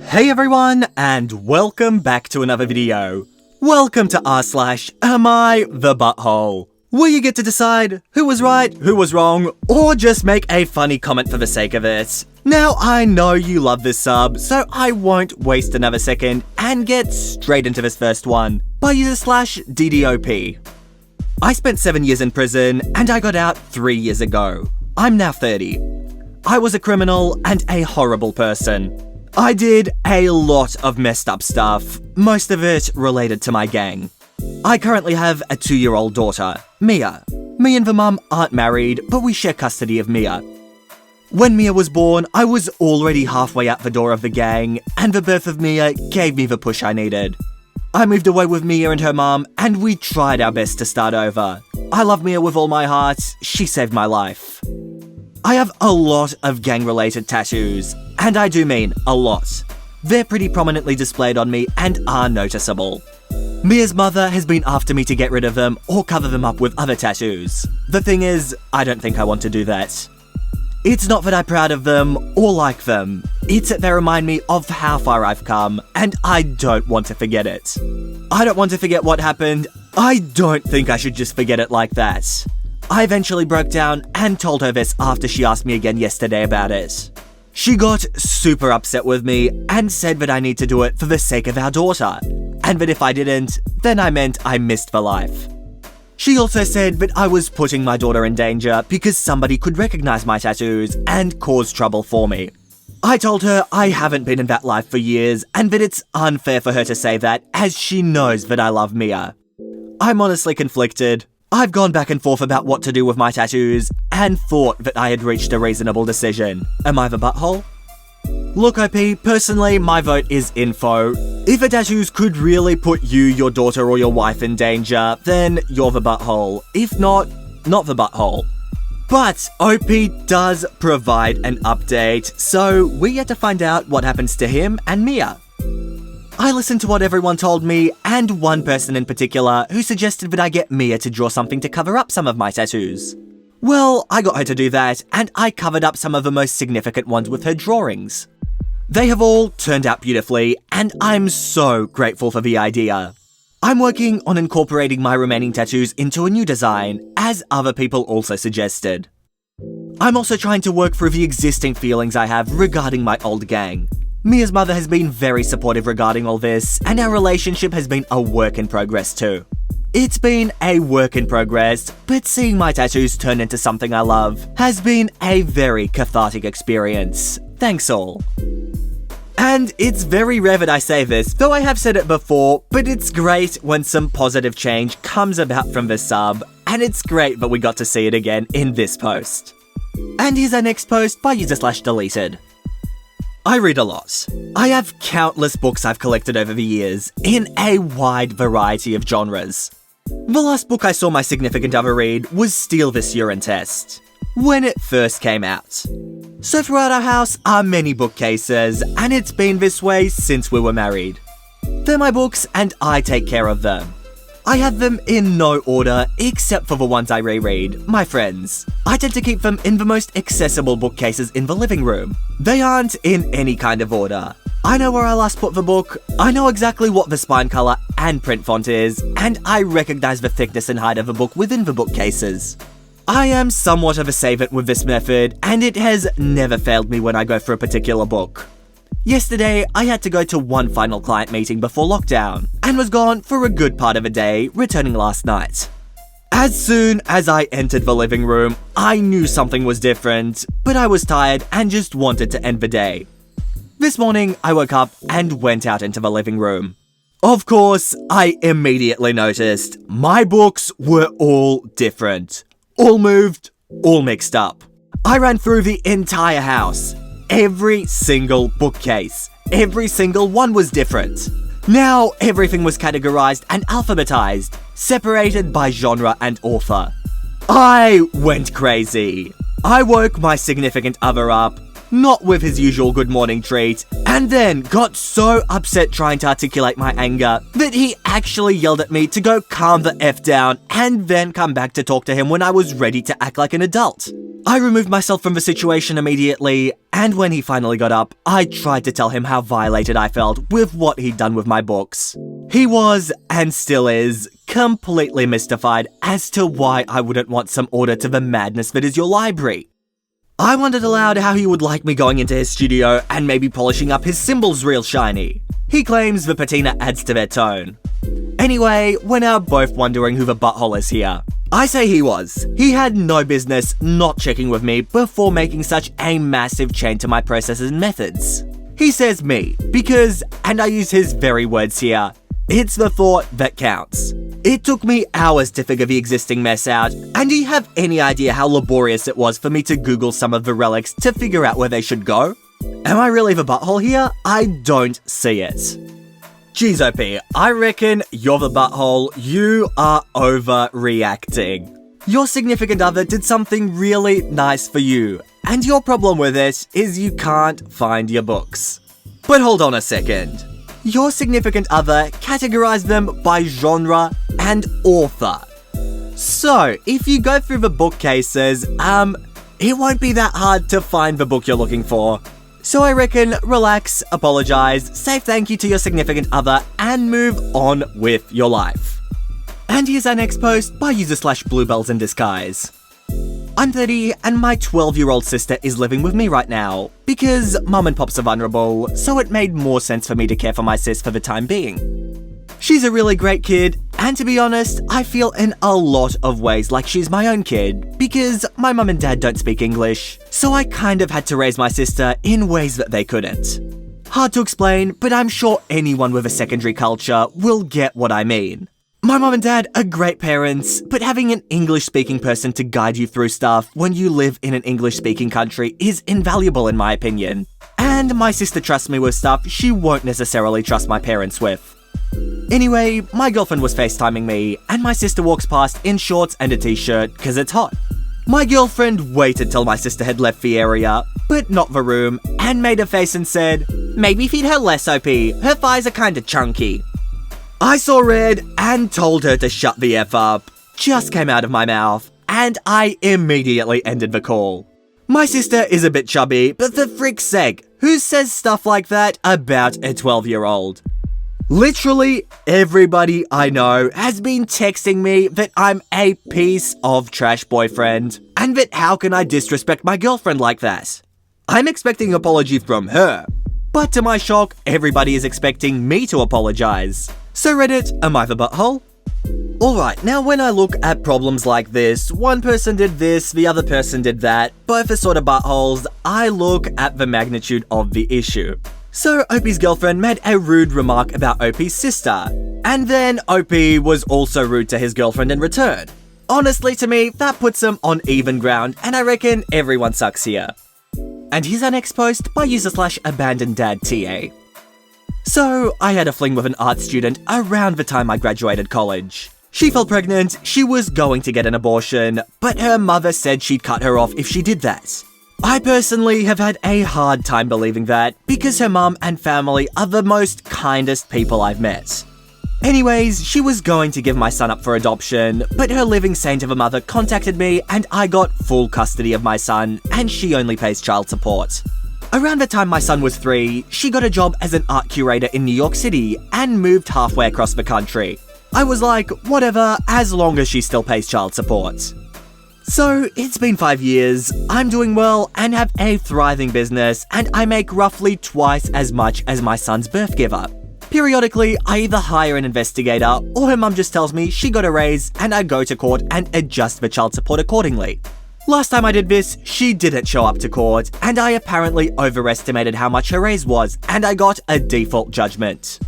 Hey everyone, and welcome back to another video. Welcome to r/Am I the Butthole, where you get to decide who was right, who was wrong, or just make a funny comment for the sake of it. Now, I know you love this sub, so I won't waste another second and get straight into this first one by user/DDOP. I spent 7 years in prison, and I got out 3 years ago. I'm now 30. I was a criminal and a horrible person. I did a lot of messed up stuff, most of it related to my gang. I currently have a 2-year-old daughter, Mia. Me and the mum aren't married, but we share custody of Mia. When Mia was born, I was already halfway out the door of the gang, and the birth of Mia gave me the push I needed. I moved away with Mia and her mum, and we tried our best to start over. I love Mia with all my heart. She saved my life. I have a lot of gang-related tattoos, and I do mean a lot. They're pretty prominently displayed on me and are noticeable. Mia's mother has been after me to get rid of them or cover them up with other tattoos. The thing is, I don't think I want to do that. It's not that I'm proud of them or like them. It's that they remind me of how far I've come, and I don't want to forget it. I don't want to forget what happened. I don't think I should just forget it like that. I eventually broke down and told her this after she asked me again yesterday about it. She got super upset with me and said that I need to do it for the sake of our daughter, and that if I didn't, then I meant I missed the life. She also said that I was putting my daughter in danger because somebody could recognize my tattoos and cause trouble for me. I told her I haven't been in that life for years and that it's unfair for her to say that, as she knows that I love Mia. I'm honestly conflicted. I've gone back and forth about what to do with my tattoos and thought that I had reached a reasonable decision. Am I the butthole? Look, OP, personally, my vote is info. If the tattoos could really put you, your daughter, or your wife in danger, then you're the butthole. If not, not the butthole. But OP does provide an update, so we're yet to find out what happens to him and Mia. I listened to what everyone told me, and one person in particular who suggested that I get Mia to draw something to cover up some of my tattoos. Well, I got her to do that, and I covered up some of the most significant ones with her drawings. They have all turned out beautifully, and I'm so grateful for the idea. I'm working on incorporating my remaining tattoos into a new design, as other people also suggested. I'm also trying to work through the existing feelings I have regarding my old gang. Mia's mother has been very supportive regarding all this, and our relationship has been a work in progress too. It's been a work in progress, but seeing my tattoos turn into something I love has been a very cathartic experience. Thanks all. And it's very rare that I say this, though I have said it before, but it's great when some positive change comes about from the sub, and it's great that we got to see it again in this post. And here's our next post by user/deleted. I read a lot. I have countless books I've collected over the years, in a wide variety of genres. The last book I saw my significant other read was Steal This Urine Test, when it first came out. So throughout our house are many bookcases, and it's been this way since we were married. They're my books, and I take care of them. I have them in no order, except for the ones I reread, my friends. I tend to keep them in the most accessible bookcases in the living room. They aren't in any kind of order. I know where I last put the book, I know exactly what the spine color and print font is, and I recognize the thickness and height of a book within the bookcases. I am somewhat of a save-it with this method, and it has never failed me when I go for a particular book. Yesterday, I had to go to one final client meeting before lockdown, and was gone for a good part of a day, returning last night. As soon as I entered the living room, I knew something was different, but I was tired and just wanted to end the day. This morning, I woke up and went out into the living room. Of course, I immediately noticed my books were all different. All moved, all mixed up. I ran through the entire house. Every single bookcase. Every single one was different. Now, everything was categorized and alphabetized, separated by genre and author. I went crazy. I woke my significant other up, not with his usual good morning treat, and then got so upset trying to articulate my anger that he actually yelled at me to go calm the F down and then come back to talk to him when I was ready to act like an adult. I removed myself from the situation immediately, and when he finally got up, I tried to tell him how violated I felt with what he'd done with my books. He was, and still is, completely mystified as to why I wouldn't want some order to the madness that is your library. I wondered aloud how he would like me going into his studio and maybe polishing up his symbols real shiny. He claims the patina adds to their tone. Anyway, we're now both wondering who the butthole is here. I say he was. He had no business not checking with me before making such a massive change to my processes and methods. He says me, because, and I use his very words here, it's the thought that counts. It took me hours to figure the existing mess out, and do you have any idea how laborious it was for me to Google some of the relics to figure out where they should go? Am I really the butthole here? I don't see it. Geez, OP, I reckon you're the butthole. You are overreacting. Your significant other did something really nice for you, and your problem with it is you can't find your books. But hold on a second. Your significant other categorized them by genre and author. So, if you go through the bookcases, it won't be that hard to find the book you're looking for. So I reckon relax, apologize, say thank you to your significant other, and move on with your life. And here's our next post by user/bluebells in disguise. I'm 30 and my 12-year-old sister is living with me right now, because mum and pops are vulnerable, so it made more sense for me to care for my sis for the time being. She's a really great kid, and to be honest, I feel in a lot of ways like she's my own kid, because my mum and dad don't speak English, so I kind of had to raise my sister in ways that they couldn't. Hard to explain, but I'm sure anyone with a secondary culture will get what I mean. My mum and dad are great parents, but having an English-speaking person to guide you through stuff when you live in an English-speaking country is invaluable in my opinion. And my sister trusts me with stuff she won't necessarily trust my parents with. Anyway, my girlfriend was FaceTiming me, and my sister walks past in shorts and a t-shirt cause it's hot. My girlfriend waited till my sister had left the area, but not the room, and made a face and said, "Maybe feed her less, OP, her thighs are kinda chunky." I saw red and told her to shut the F up. Just came out of my mouth, and I immediately ended the call. My sister is a bit chubby, but for frick's sake, who says stuff like that about a 12-year-old? Literally everybody I know has been texting me that I'm a piece of trash boyfriend, and that how can I disrespect my girlfriend like that? I'm expecting an apology from her, but to my shock, everybody is expecting me to apologize. So Reddit, am I the butthole? Alright, now when I look at problems like this, one person did this, the other person did that, both are sort of buttholes, I look at the magnitude of the issue. So OP's girlfriend made a rude remark about OP's sister, and then OP was also rude to his girlfriend in return. Honestly, to me, that puts them on even ground, and I reckon everyone sucks here. And here's our next post by user/abandonedadTA. So, I had a fling with an art student around the time I graduated college. She fell pregnant, she was going to get an abortion, but her mother said she'd cut her off if she did that. I personally have had a hard time believing that, because her mum and family are the most kindest people I've met. Anyways, she was going to give my son up for adoption, but her living saint of a mother contacted me and I got full custody of my son, and she only pays child support. Around the time my son was 3, she got a job as an art curator in New York City and moved halfway across the country. I was like, whatever, as long as she still pays child support. So, it's been 5 years, I'm doing well and have a thriving business, and I make roughly twice as much as my son's birth giver. Periodically, I either hire an investigator, or her mum just tells me she got a raise, and I go to court and adjust the child support accordingly. Last time I did this, she didn't show up to court, and I apparently overestimated how much her raise was, and I got a default judgment.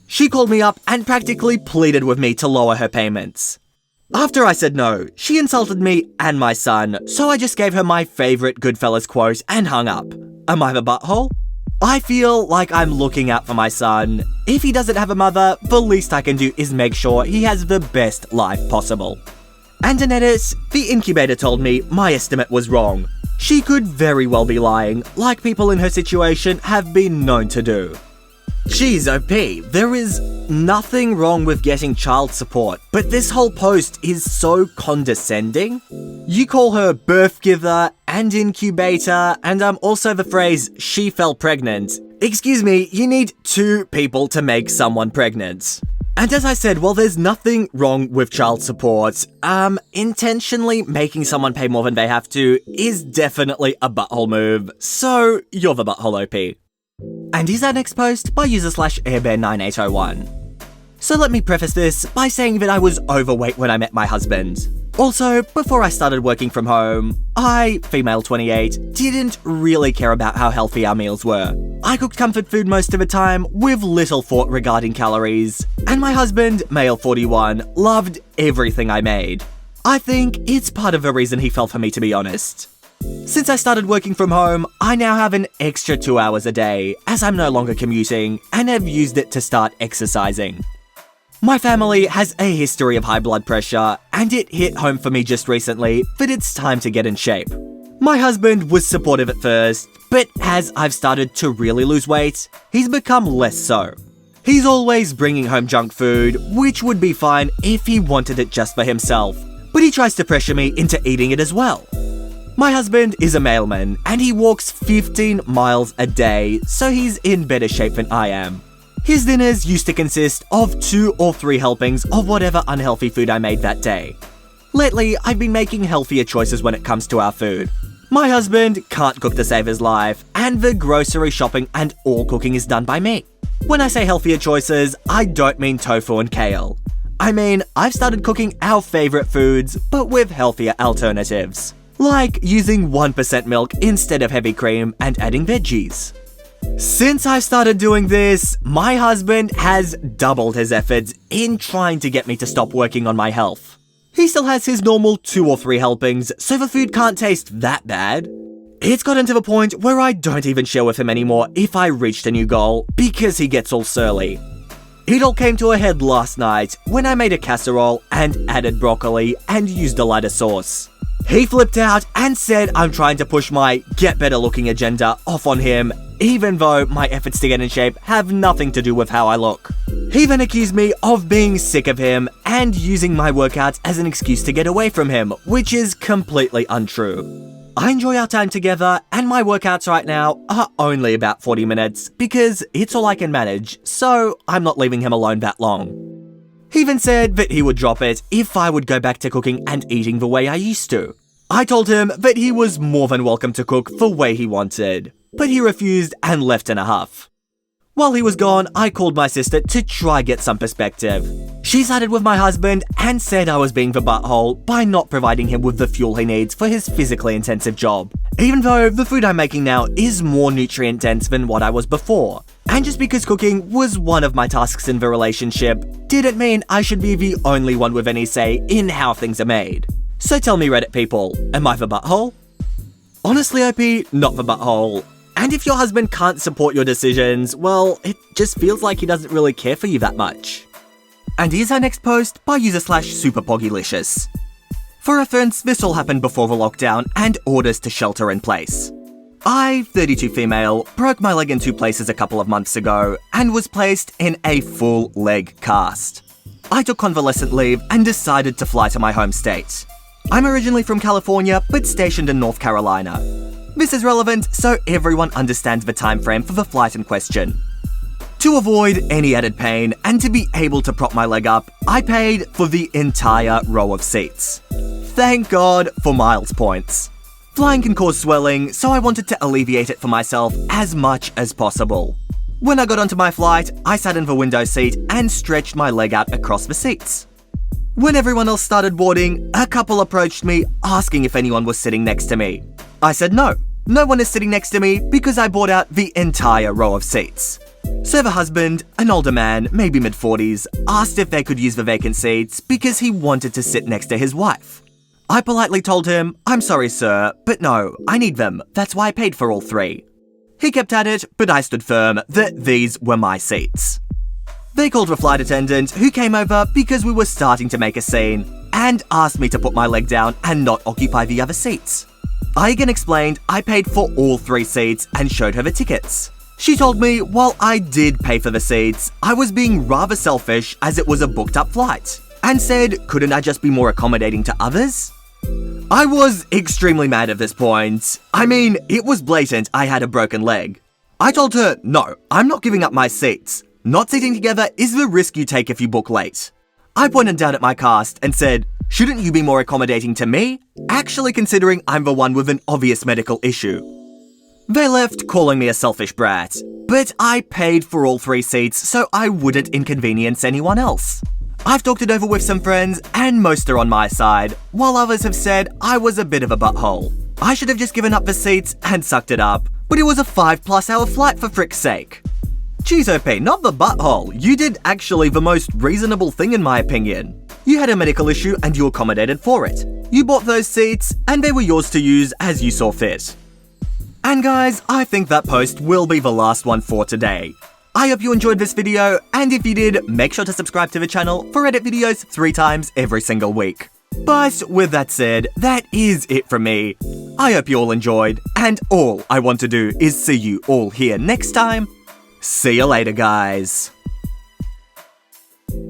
She called me up and practically pleaded with me to lower her payments. After I said no, she insulted me and my son, so I just gave her my favorite Goodfellas quote and hung up. Am I the butthole? I feel like I'm looking out for my son. If he doesn't have a mother, the least I can do is make sure he has the best life possible. And in edit, the incubator told me my estimate was wrong. She could very well be lying, like people in her situation have been known to do. Jeez, OP, there is nothing wrong with getting child support, but this whole post is so condescending. You call her birth giver and incubator, and also the phrase, she fell pregnant. Excuse me, you need 2 people to make someone pregnant. And as I said, while there's nothing wrong with child support, intentionally making someone pay more than they have to is definitely a butthole move, so you're the butthole OP. And is our next post by user/airbear9801. So let me preface this by saying that I was overweight when I met my husband. Also, before I started working from home, I, female 28, didn't really care about how healthy our meals were. I cooked comfort food most of the time with little thought regarding calories, and my husband, male 41, loved everything I made. I think it's part of the reason he fell for me, to be honest. Since I started working from home, I now have an extra 2 hours a day, as I'm no longer commuting, and have used it to start exercising. My family has a history of high blood pressure, and it hit home for me just recently that it's time to get in shape. My husband was supportive at first, but as I've started to really lose weight, he's become less so. He's always bringing home junk food, which would be fine if he wanted it just for himself, but he tries to pressure me into eating it as well. My husband is a mailman, and he walks 15 miles a day, so he's in better shape than I am. His dinners used to consist of 2 or 3 helpings of whatever unhealthy food I made that day. Lately, I've been making healthier choices when it comes to our food. My husband can't cook to save his life, and the grocery shopping and all cooking is done by me. When I say healthier choices, I don't mean tofu and kale. I mean, I've started cooking our favorite foods, but with healthier alternatives. Like using 1% milk instead of heavy cream and adding veggies. Since I started doing this, my husband has doubled his efforts in trying to get me to stop working on my health. He still has his normal 2 or 3 helpings, so the food can't taste that bad. It's gotten to the point where I don't even share with him anymore if I reached a new goal, because he gets all surly. It all came to a head last night when I made a casserole and added broccoli and used a lighter sauce. He flipped out and said I'm trying to push my get better looking agenda off on him, even though my efforts to get in shape have nothing to do with how I look. He then accused me of being sick of him and using my workouts as an excuse to get away from him, which is completely untrue. I enjoy our time together, and my workouts right now are only about 40 minutes because it's all I can manage, so I'm not leaving him alone that long. He even said that he would drop it if I would go back to cooking and eating the way I used to. I told him that he was more than welcome to cook the way he wanted, but he refused and left in a huff. While he was gone, I called my sister to try get some perspective. She sided with my husband and said I was being the butthole by not providing him with the fuel he needs for his physically intensive job, even though the food I'm making now is more nutrient dense than what I was before. And just because cooking was one of my tasks in the relationship, didn't mean I should be the only one with any say in how things are made. So tell me, Reddit people, am I the butthole? Honestly, OP, not the butthole. And if your husband can't support your decisions, well, it just feels like he doesn't really care for you that much. And here's our next post by user/superpoggylicious. For reference, this all happened before the lockdown and orders to shelter in place. I, 32 female, broke my leg in 2 places a couple of months ago and was placed in a full leg cast. I took convalescent leave and decided to fly to my home state. I'm originally from California, but stationed in North Carolina. This is relevant so everyone understands the time frame for the flight in question. To avoid any added pain and to be able to prop my leg up, I paid for the entire row of seats. Thank God for miles points. Flying can cause swelling, so I wanted to alleviate it for myself as much as possible. When I got onto my flight, I sat in the window seat and stretched my leg out across the seats. When everyone else started boarding, a couple approached me asking if anyone was sitting next to me. I said no one is sitting next to me because I bought out the entire row of seats. So the husband, an older man, maybe mid-40s, asked if they could use the vacant seats because he wanted to sit next to his wife. I politely told him, I'm sorry sir, but no, I need them, that's why I paid for all 3. He kept at it, but I stood firm that these were my seats. They called the flight attendant, who came over because we were starting to make a scene, and asked me to put my leg down and not occupy the other seats. I again explained I paid for all 3 seats and showed her the tickets. She told me while I did pay for the seats, I was being rather selfish as it was a booked up flight, and said couldn't I just be more accommodating to others? I was extremely mad at this point. I mean, it was blatant I had a broken leg. I told her, no, I'm not giving up my seats. Not sitting together is the risk you take if you book late. I pointed down at my cast and said, shouldn't you be more accommodating to me? Actually considering I'm the one with an obvious medical issue. They left calling me a selfish brat, but I paid for all 3 seats so I wouldn't inconvenience anyone else. I've talked it over with some friends, and most are on my side, while others have said I was a bit of a butthole. I should have just given up the seats and sucked it up, but it was a 5+ hour flight for frick's sake. Jeez OP, not the butthole. You did actually the most reasonable thing in my opinion. You had a medical issue and you accommodated for it. You bought those seats, and they were yours to use as you saw fit. And guys, I think that post will be the last one for today. I hope you enjoyed this video, and if you did, make sure to subscribe to the channel for edit videos 3 times every single week. But with that said, that is it from me. I hope you all enjoyed, and all I want to do is see you all here next time. See you later, guys.